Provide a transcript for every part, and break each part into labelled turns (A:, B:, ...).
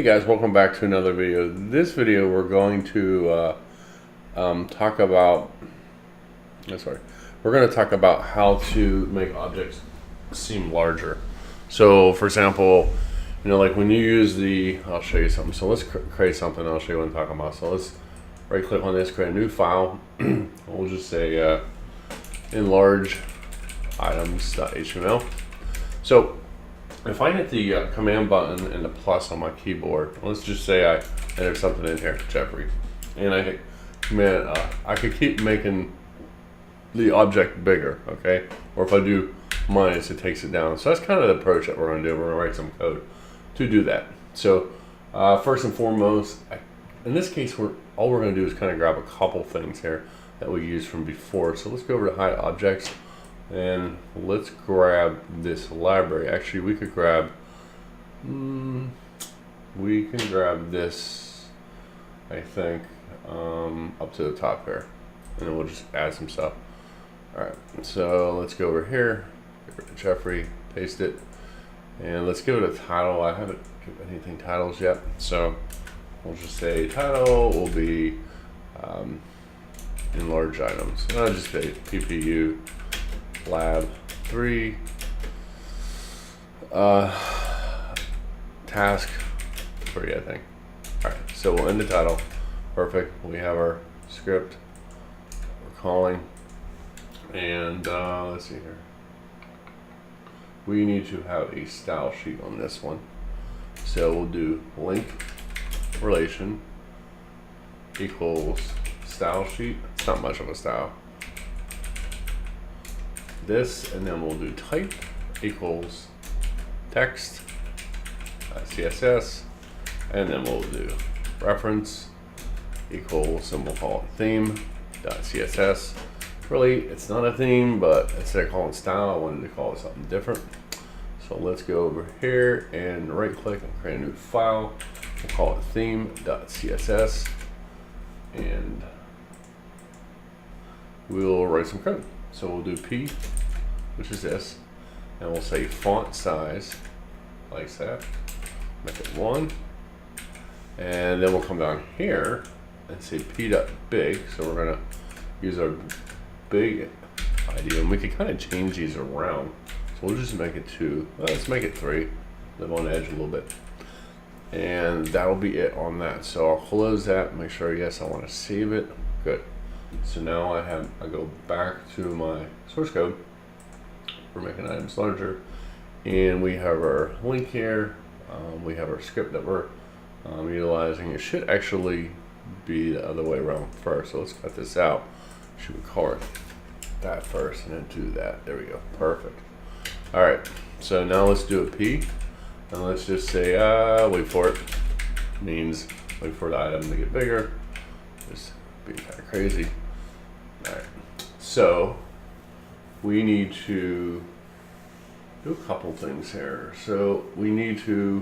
A: Hey guys, welcome back to another video. This video we're going to talk about how to make objects seem larger. So for example, like when you use I'll show you something. So let's create something. I'll show you what I'm talking about. So let's right click on this, create a new file. We'll just say enlarge items.html. So if I hit the command button and the plus on my keyboard, let's just say I enter something in here, Jquery, and I hit command, I could keep making the object bigger, okay? Or if I do minus, it takes it down. So that's kind of the approach that we're going to do. We're going to write some code to do that. So first and foremost, in this case, all we're going to do is kind of grab a couple things here that we used from before. So let's go over to hide objects. And let's grab this library. Actually, we could grab, this, I think, up to the top here. And then we'll just add some stuff. All right, so let's go over here, get rid of Jquery, paste it. And let's give it a title. I haven't given anything titles yet. So we'll just say title will be enlarge items. And I'll just say PPU. Lab 3 task 3, I think. Alright, so we'll end the title. Perfect. We have our script we're calling, and let's see here. We need to have a style sheet on this one. So we'll do link relation equals style sheet. It's not much of a style. This, and then we'll do type equals text CSS, and then we'll do reference equals, and we'll call it theme.css. Really, it's not a theme, but instead of calling style, I wanted to call it something different. So let's go over here and right click and create a new file. We'll call it theme.css, and we'll write some code. So we'll do P, which is this, and we'll say font size, like that, make it 1, and then we'll come down here and say P.big, so we're gonna use our big ID, and we can kind of change these around, so we'll just make it 2, let's make it 3, live on edge a little bit, and that'll be it on that. So I'll close that, make sure, yes, I want to save it, good. So now I go back to my source code for making items larger, and we have our link here. We have our script that we're utilizing. It should actually be the other way around first. So let's cut this out. Should we call it that first and then do that? There we go. Perfect. All right. So now let's do a P, and let's just say wait for it. Means wait for the item to get bigger. Just be kind of crazy. All right, so we need to do a couple things here. So we need to,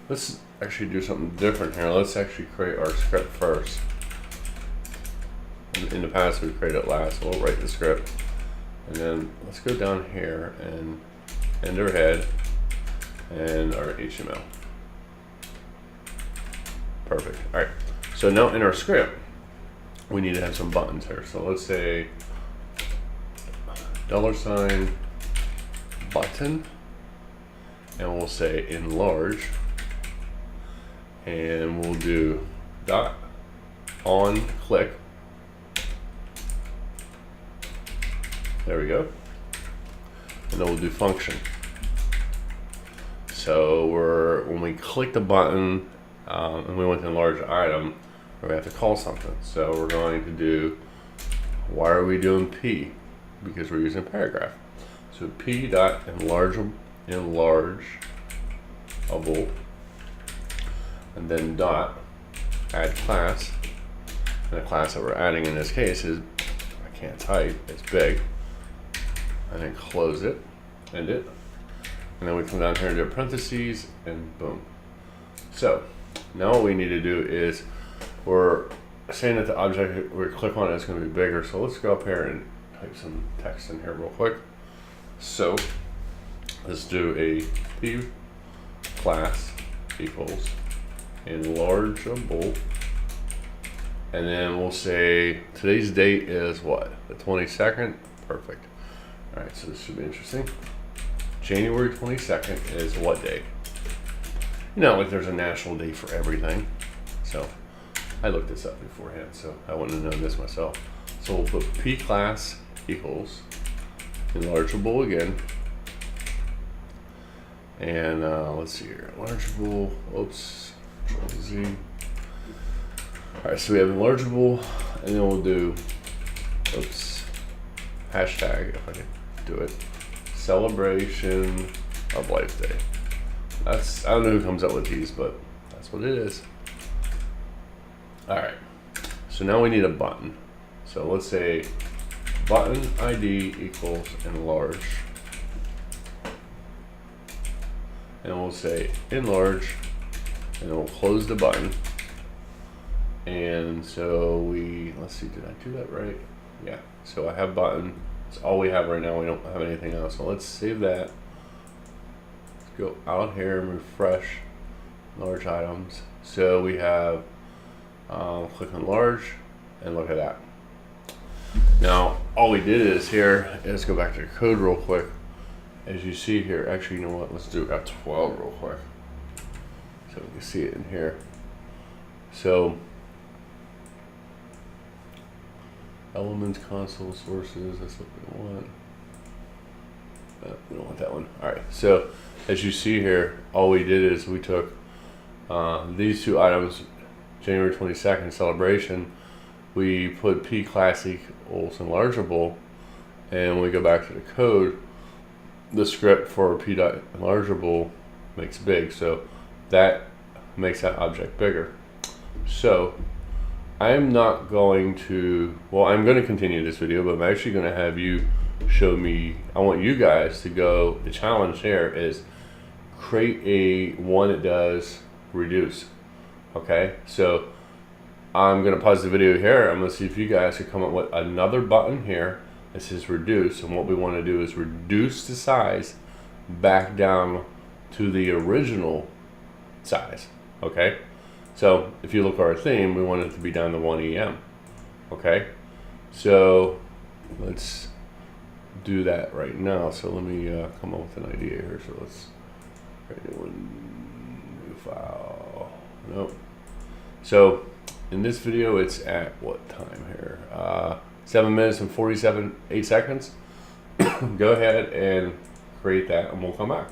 A: let's actually do something different here. Let's actually create our script first. In the past, we created it last, so we'll write the script. And then let's go down here and end our head and our HTML. Perfect. All right, so now in our script, we need to have some buttons here. So let's say $button, and we'll say enlarge, and we'll do dot on click. There we go. And then we'll do function. So when we click the button and we want to enlarge the item, we have to call something. So we're going to do, why are we doing P? Because we're using a paragraph. So P dot enlargeable, and then dot add class. And the class that we're adding in this case is, I can't type, it's big. And then close it, end it. And then we come down here and do parentheses, and boom. So now what we need to do is, we're saying that the object we click on it is going to be bigger. So let's go up here and type some text in here real quick. So let's do a P class equals enlargeable, and then we'll say today's date is what? The 22nd. Perfect. All right, so this should be interesting. January 22nd is what day? You know, like there's a national day for everything. So I looked this up beforehand, so I wouldn't have known this myself. So we'll put P class equals enlargeable again. And let's see here, enlargeable, oops, Control Z. All right, so we have enlargeable, and then we'll do, oops, hashtag, if I can do it, celebration of Life Day. That's, I don't know who comes up with these, but that's what it is. All right, so now we need a button. So let's say button ID equals enlarge. And we'll say enlarge, and then we'll close the button. And so let's see, did I do that right? Yeah, so I have button. It's all we have right now. We don't have anything else. So let's save that. Let's go out here and refresh large items. So we have, click on large, and look at that. Now, all we did is here, let's go back to the code real quick. As you see here, actually, you know what? Let's do F12 real quick, so we can see it in here. So, elements, console, sources. That's what we want. We don't want that one. All right. So, as you see here, all we did is we took these two items, January 22nd celebration. We put P class equals enlargeable, and when we go back to the code, the script for p.enlargeable makes big, so that makes that object bigger. So I'm not going to, well, I'm going to continue this video, but I'm actually going to have you show me, I want you guys to go, the challenge here is create a one that does reduce. Okay, so I'm going to pause the video here. I'm going to see if you guys can come up with another button here. This is reduce, and what we want to do is reduce the size back down to the original size. Okay, so if you look at our theme, we want it to be down to 1 EM. Okay, so let's do that right now. So let me come up with an idea here. So let's create a new file. Nope. So in this video, it's at what time here? 7 minutes and 8 seconds. Go ahead and create that, and we'll come back.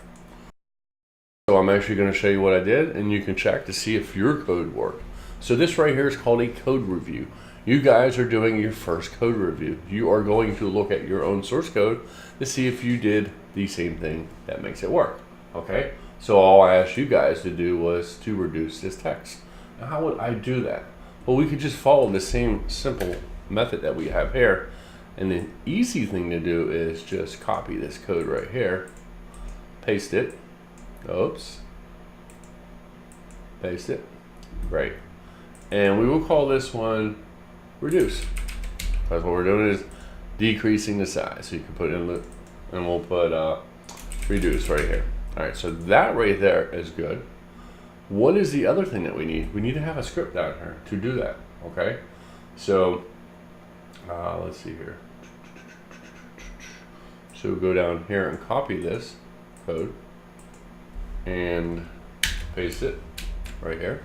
A: So I'm actually going to show you what I did, and you can check to see if your code worked. So this right here is called a code review. You guys are doing your first code review. You are going to look at your own source code to see if you did the same thing that makes it work. Okay, so all I asked you guys to do was to reduce this text. Now how would I do that? Well, we could just follow the same simple method that we have here, and the easy thing to do is just copy this code right here, paste it, oops, paste it, great, and we will call this one reduce, because what we're doing is decreasing the size. So you can put in the, and we'll put reduce right here. All right, so that right there is good. What is the other thing that we need? We need to have a script down here to do that. Okay, so let's see here. So we'll go down here and copy this code and paste it right here.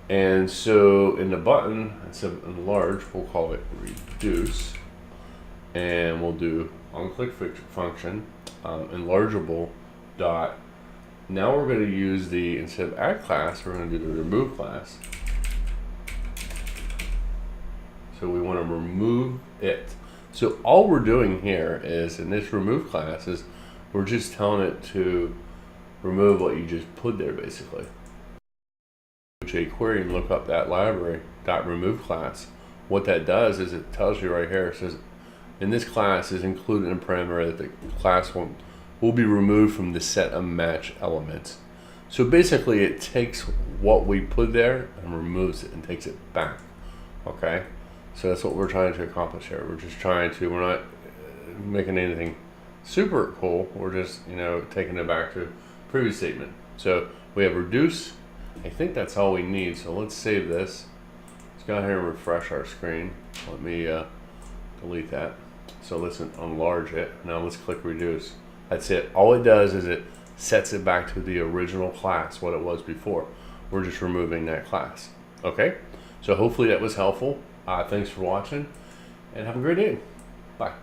A: And so in the button, instead of enlarge, we'll call it reduce. And we'll do onClick function, enlargeable dot. Now we're going to use the, instead of add class, we're going to do the remove class. So we want to remove it. So all we're doing here is, in this remove class, is we're just telling it to remove what you just put there, basically. Jquery and look up that library .remove class. What that does is it tells you right here, it says in this class is included in parameter that the class will be removed from the set of match elements. So basically it takes what we put there and removes it and takes it back. Okay, so that's what we're trying to accomplish here. We're just trying to, we're not making anything super cool, we're just, you know, taking it back to previous statement. So we have reduce, I think that's all we need. So let's save this. Let's go ahead and refresh our screen. Let me delete that. So let's enlarge it. Now let's click reduce. That's it. All it does is it sets it back to the original class, what it was before. We're just removing that class. Okay? So hopefully that was helpful. Thanks for watching, and have a great day. Bye.